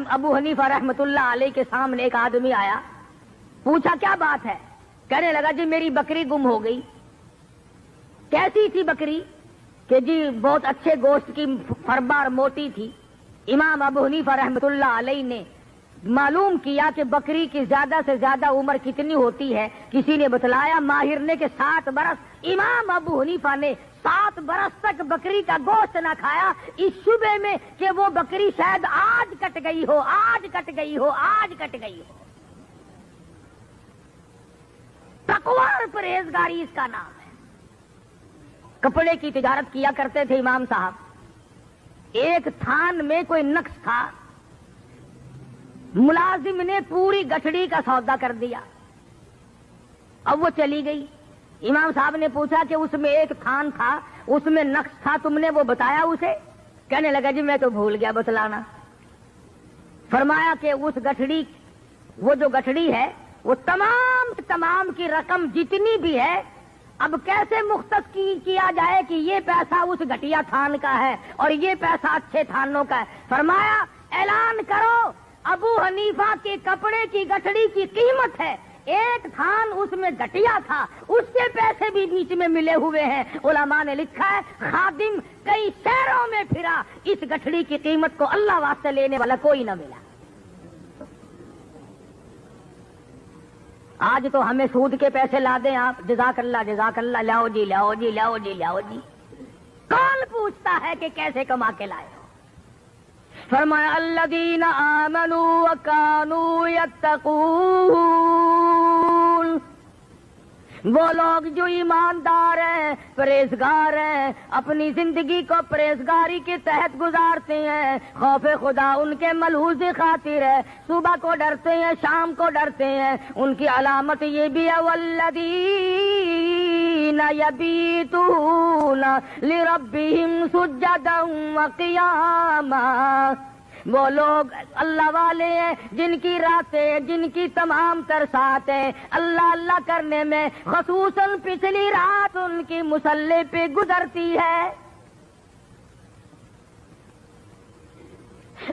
ابو حنیفہ رحمت اللہ علیہ کے سامنے ایک آدمی آیا, پوچھا کیا بات ہے؟ کہنے لگا جی میری بکری گم ہو گئی. کیسی تھی بکری؟ کہ جی بہت اچھے گوشت کی, فربار موٹی تھی. امام ابو حنیفہ رحمت اللہ علیہ نے معلوم کیا کہ بکری کی زیادہ سے زیادہ عمر کتنی ہوتی ہے. کسی نے بتلایا ماہر نے کہ 7 برس. امام ابو حنیفہ نے 7 برس تک بکری کا گوشت نہ کھایا, اس شبے میں کہ وہ بکری شاید آج کٹ گئی ہو, آج کٹ گئی ہو, آج کٹ گئی ہو. تقوی اور پرہیزگاری اس کا نام ہے. کپڑے کی تجارت کیا کرتے تھے امام صاحب. ایک تھان میں کوئی نقص تھا, ملازم نے پوری گٹھڑی کا سودا کر دیا. اب وہ چلی گئی. امام صاحب نے پوچھا کہ اس میں ایک تھان تھا, اس میں نقص تھا, تم نے وہ بتایا اسے؟ کہنے لگا جی میں تو بھول گیا بتلانا. فرمایا کہ اس گٹھڑی, وہ جو گٹھڑی ہے وہ تمام کی رقم جتنی بھی ہے, اب کیسے مختص کیا جائے کہ یہ پیسہ اس گھٹیا تھان کا ہے اور یہ پیسہ اچھے تھانوں کا ہے. فرمایا اعلان کرو ابو حنیفہ کے کپڑے کی گٹھڑی کی قیمت ہے, ایک تھان اس میں گھٹیا تھا, اس کے پیسے بھی بیچ میں ملے ہوئے ہیں. علماء نے لکھا ہے خادم کئی شہروں میں پھرا, اس گٹھڑی کی قیمت کو اللہ واسطے لینے والا کوئی نہ ملا. آج تو ہمیں سود کے پیسے لا دیں آپ, جزاک اللہ, لاؤ جی لاؤ جی لاؤ جی لاؤ جی. کون پوچھتا ہے کہ کیسے کما کے لائے ہو؟ فرمایا الذین آمنوا وکانوا یتقون, وہ لوگ جو ایماندار ہیں, پرہیزگار ہیں, اپنی زندگی کو پرہیزگاری کے تحت گزارتے ہیں. خوف خدا ان کے ملحوظ خاطر ہے, صبح کو ڈرتے ہیں, شام کو ڈرتے ہیں. ان کی علامت یہ بھی ہے والذین یبیتون لربہم سجدا وقیاما, وہ لوگ اللہ والے ہیں جن کی راتیں, جن کی تمام تر ساعتیں اللہ اللہ کرنے میں, خصوصاً پچھلی رات ان کی مصلی پہ گزرتی ہے.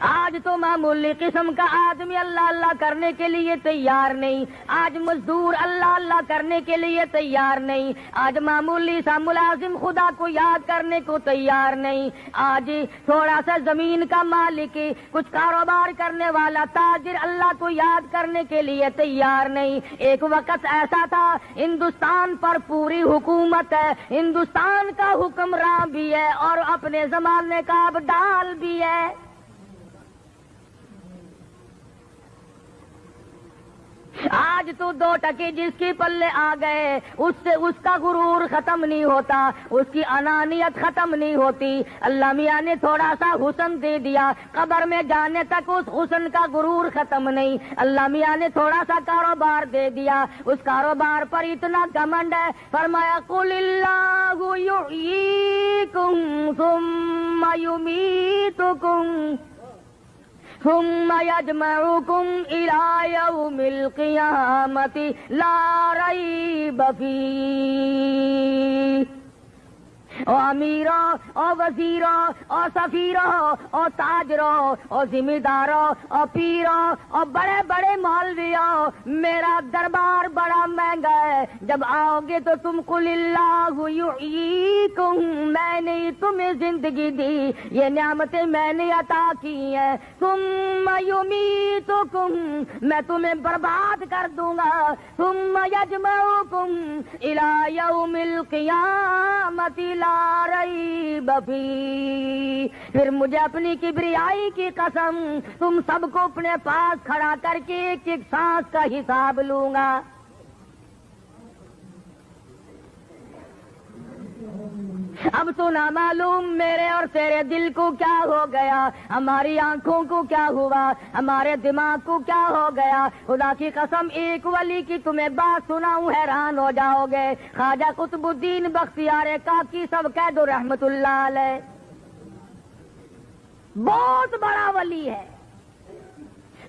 آج تو معمولی قسم کا آدمی اللہ اللہ کرنے کے لیے تیار نہیں, آج مزدور اللہ اللہ کرنے کے لیے تیار نہیں, آج معمولی سا ملازم خدا کو یاد کرنے کو تیار نہیں, آج تھوڑا سا زمین کا مالک, کچھ کاروبار کرنے والا تاجر اللہ کو یاد کرنے کے لیے تیار نہیں. ایک وقت ایسا تھا ہندوستان پر پوری حکومت ہے, ہندوستان کا حکمراں بھی ہے اور اپنے زمانے کا ابدال بھی ہے. آج تو 2 ٹکے جس کی پلے آ گئے, اس سے اس کا غرور ختم نہیں ہوتا, اس کی انانیت ختم نہیں ہوتی. اللہ میاں نے تھوڑا سا حسن دے دیا, قبر میں جانے تک اس حسن کا غرور ختم نہیں. اللہ میاں نے تھوڑا سا کاروبار دے دیا, اس کاروبار پر اتنا گھمنڈ ہے. فرمایا قل اللہ یحییکم ثم یمیتکم ثم یجمعکم الی یوم القیامۃ لا ریب فیہ. او امیروں, او وزیروں, او سفیروں, او تاجروں, او ذمہ داروں, او پیروں, او بڑے بڑے مولویوں, میرا دربار بڑا مہنگا ہے. جب آؤ گے تو تم قل اللہ یحییکم, میں نے تمہیں زندگی دی, یہ نعمتیں میں نے عطا کی ہیں. ثم یمیتکم, میں تمہیں برباد کر دوں گا. ثم یجمعکم الی یوم القیامۃ لا ریب فیہ, پھر مجھے اپنی کبریائی کی قسم تم سب کو اپنے پاس کھڑا کر کے ایک ایک سانس کا حساب لوں گا. اب تو نہ معلوم میرے اور تیرے دل کو کیا ہو گیا, ہماری آنکھوں کو کیا ہوا, ہمارے دماغ کو کیا ہو گیا. خدا کی قسم ایک ولی کی تمہیں بات سناؤں, حیران ہو جاؤ گے. خواجہ قطب الدین بختیار کاکی سب کہہ دو رحمت اللہ علیہ, بہت بڑا ولی ہے.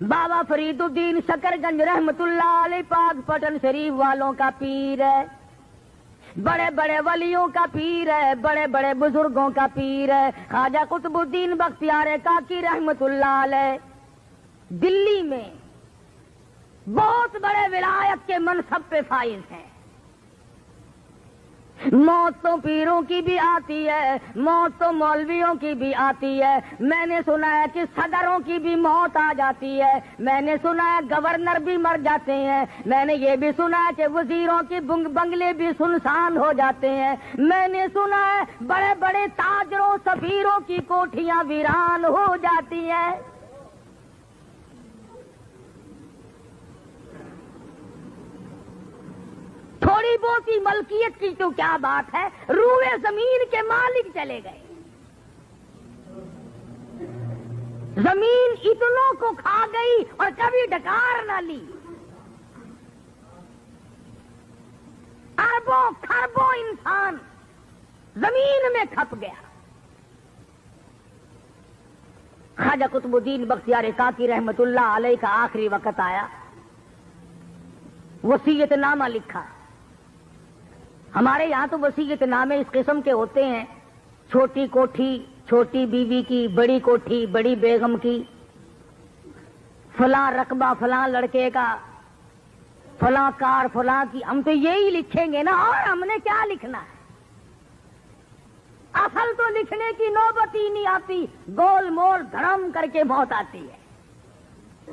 بابا فرید الدین شکر گنج رحمت اللہ علیہ پاک پٹن شریف والوں کا پیر ہے, بڑے بڑے ولیوں کا پیر ہے, بڑے بڑے بزرگوں کا پیر ہے. خواجہ قطب الدین بختیار کاکی رحمت اللہ علیہ دلی میں بہت بڑے ولایت کے منصب پہ فائز ہیں. موت تو پیروں کی بھی آتی ہے, موت تو مولویوں کی بھی آتی ہے. میں نے سنا ہے کہ صدروں کی بھی موت آ جاتی ہے. میں نے سنا ہے گورنر بھی مر جاتے ہیں. میں نے یہ بھی سنا ہے کہ وزیروں کی بنگلے بھی سنسان ہو جاتے ہیں. میں نے سنا ہے بڑے بڑے تاجروں سفیروں کی کوٹھیاں ویران ہو جاتی ہیں. تھوڑی بہت ہی ملکیت کی تو کیا بات ہے, روئے زمین کے مالک چلے گئے. زمین اتنوں کو کھا گئی اور کبھی ڈکار نہ لی. اربوں خربوں انسان زمین میں کھپ گیا. خواجہ قطب الدین بختیار کاکی رحمت اللہ علیہ کا آخری وقت آیا, وصیت نامہ لکھا. ہمارے یہاں تو وصیت نامے اس قسم کے ہوتے ہیں, چھوٹی کوٹھی چھوٹی بیوی کی, بڑی کوٹھی بڑی بیگم کی, فلاں رقبہ فلاں لڑکے کا, فلاں کار فلاں کی. ہم تو یہی لکھیں گے نا, اور ہم نے کیا لکھنا ہے؟ اصل تو لکھنے کی نوبت ہی نہیں آتی, گول مول دھڑم کر کے موت آتی ہے.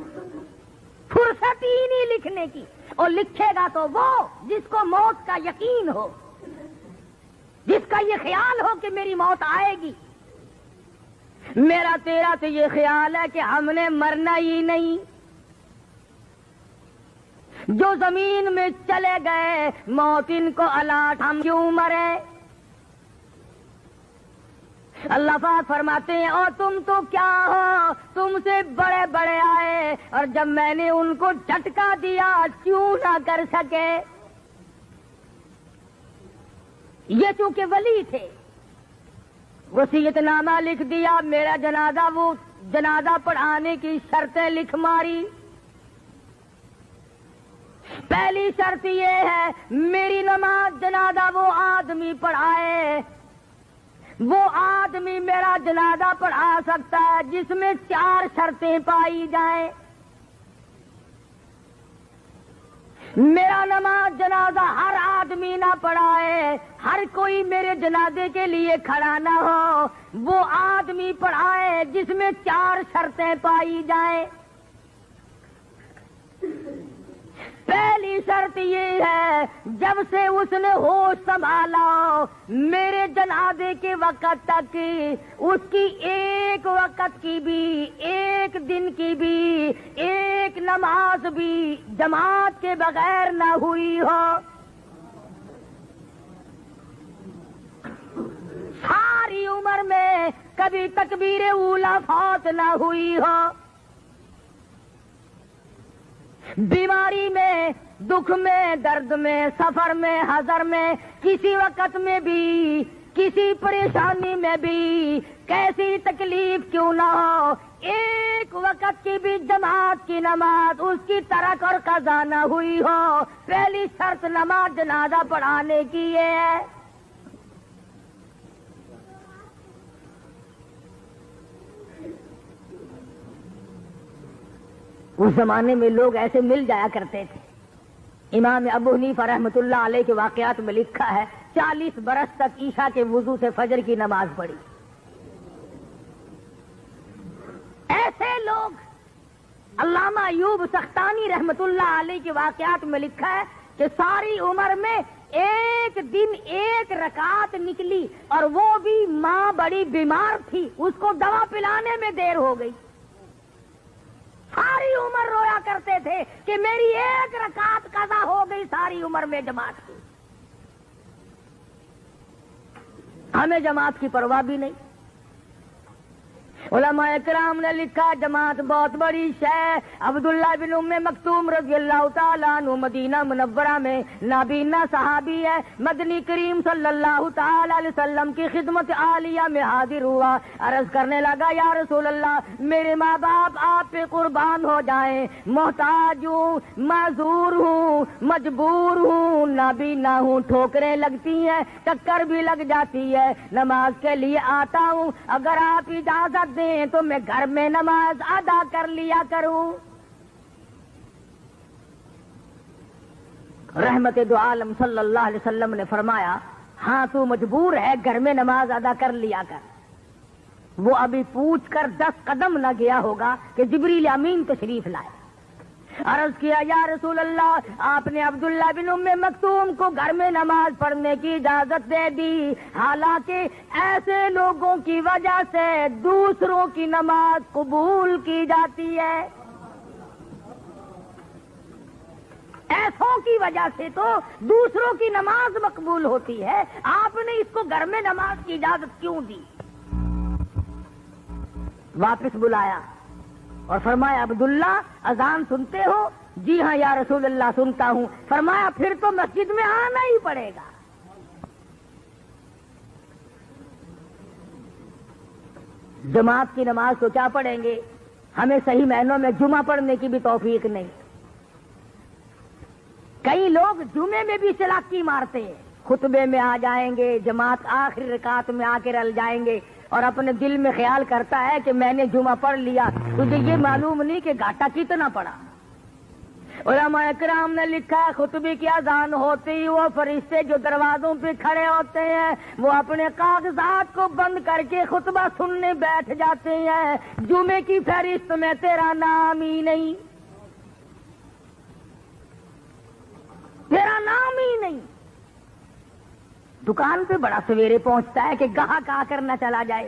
فرصت ہی نہیں لکھنے کی. اور لکھے گا تو وہ جس کو موت کا یقین ہو, جس کا یہ خیال ہو کہ میری موت آئے گی. میرا تیرا تو یہ خیال ہے کہ ہم نے مرنا ہی نہیں. جو زمین میں چلے گئے موت ان کو الاٹ, ہم کیوں مرے؟ اللہ پاک فرماتے ہیں اور تم تو کیا ہو, تم سے بڑے بڑے آئے اور جب میں نے ان کو جھٹکا دیا کیوں نہ کر سکے. یہ چونکہ ولی تھے, وصیت نامہ لکھ دیا. میرا جنازہ, وہ جنازہ پڑھانے کی شرطیں لکھ ماری. پہلی شرط یہ ہے میری نماز جنازہ وہ آدمی پڑھائے. وہ آدمی میرا جنازہ پڑھا سکتا ہے جس میں 4 شرطیں پائی جائیں. میرا نماز جنازہ ہر آدمی نہ پڑھائے, ہر کوئی میرے جنازے کے لیے کھڑا نہ ہو. وہ آدمی پڑھائے جس میں 4 شرطیں پائی جائیں. پہلی شرط یہ ہے جب سے اس نے ہوش سنبھالا میرے جنازے کے وقت تک اس کی ایک وقت کی بھی, ایک دن کی بھی, ایک نماز بھی جماعت کے بغیر نہ ہوئی ہو. ساری عمر میں کبھی تکبیر اولیٰ فوت نہ ہوئی ہو. بیماری میں, دکھ میں, درد میں, سفر میں, حضر میں, کسی وقت میں بھی, کسی پریشانی میں بھی, کیسی تکلیف کیوں نہ ہو, ایک وقت کی بھی جماعت کی نماز اس کی ترک اور قضا نہ ہوئی ہو. پہلی شرط نماز جنازہ پڑھانے کی یہ ہے. اس زمانے میں لوگ ایسے مل جایا کرتے تھے. امام ابو حنیفہ رحمۃ اللہ علیہ کے واقعات میں لکھا ہے 40 برس تک عشاء کے وضو سے فجر کی نماز پڑھی. ایسے لوگ, علامہ ایوب سختانی رحمۃ اللہ علیہ کے واقعات میں لکھا ہے کہ ساری عمر میں ایک دن 1 رکعت نکلی اور وہ بھی ماں بڑی بیمار تھی, اس کو دوا پلانے میں دیر ہو گئی. ساری عمر رویا کرتے تھے کہ میری 1 رکعت قضا ہو گئی ساری عمر میں جماعت کی. ہمیں جماعت کی پرواہ بھی نہیں. علماء کرام نے لکھا جماعت بہت بڑی شے. عبداللہ بن ام مکتوم رضی اللہ تعالیٰ عنہ مدینہ منورہ میں نابینا صحابی ہے. مدنی کریم صلی اللہ تعالی علیہ وسلم کی خدمت عالیہ میں حاضر ہوا, عرض کرنے لگا یا رسول اللہ میرے ماں باپ آپ پہ قربان ہو جائیں, محتاج ہوں, معذور ہوں, مجبور ہوں, نابینا ہوں, ٹھوکریں لگتی ہیں, ٹکر بھی لگ جاتی ہے, نماز کے لیے آتا ہوں, اگر آپ اجازت دیں تو میں گھر میں نماز ادا کر لیا کروں۔ رحمت دو عالم صلی اللہ علیہ وسلم نے فرمایا ہاں تو مجبور ہے گھر میں نماز ادا کر لیا کر۔ وہ ابھی پوچھ کر 10 قدم نہ گیا ہوگا کہ جبریل امین تشریف لائے۔ عرض کیا یا رسول اللہ، آپ نے عبداللہ بن ام مکتوم کو گھر میں نماز پڑھنے کی اجازت دے دی، حالانکہ ایسے لوگوں کی وجہ سے دوسروں کی نماز قبول کی جاتی ہے۔ ایسوں کی وجہ سے تو دوسروں کی نماز مقبول ہوتی ہے، آپ نے اس کو گھر میں نماز کی اجازت کیوں دی؟ واپس بلایا اور فرمایا عبداللہ اذان سنتے ہو؟ جی ہاں یا رسول اللہ سنتا ہوں۔ فرمایا پھر تو مسجد میں آنا ہی پڑے گا۔ جماعت کی نماز تو کیا پڑھیں گے، ہمیں صحیح معنوں میں جمعہ پڑھنے کی بھی توفیق نہیں۔ کئی لوگ جمعے میں بھی چلاکی مارتے ہیں، خطبے میں آ جائیں گے، جماعت آخری رکعت میں آ کے رل جائیں گے اور اپنے دل میں خیال کرتا ہے کہ میں نے جمعہ پڑھ لیا، تجھے یہ معلوم نہیں کہ گھاٹا کتنا پڑا۔ علماء کرام نے لکھا ہے خطبے کی اذان ہوتی وہ فرشتے جو دروازوں پہ کھڑے ہوتے ہیں وہ اپنے کاغذات کو بند کر کے خطبہ سننے بیٹھ جاتے ہیں، جمعے کی فہرست میں تیرا نام ہی نہیں، تیرا نام ہی نہیں۔ دکان پہ بڑا سویرے پہنچتا ہے کہ گاہک آ کر نہ چلا جائے۔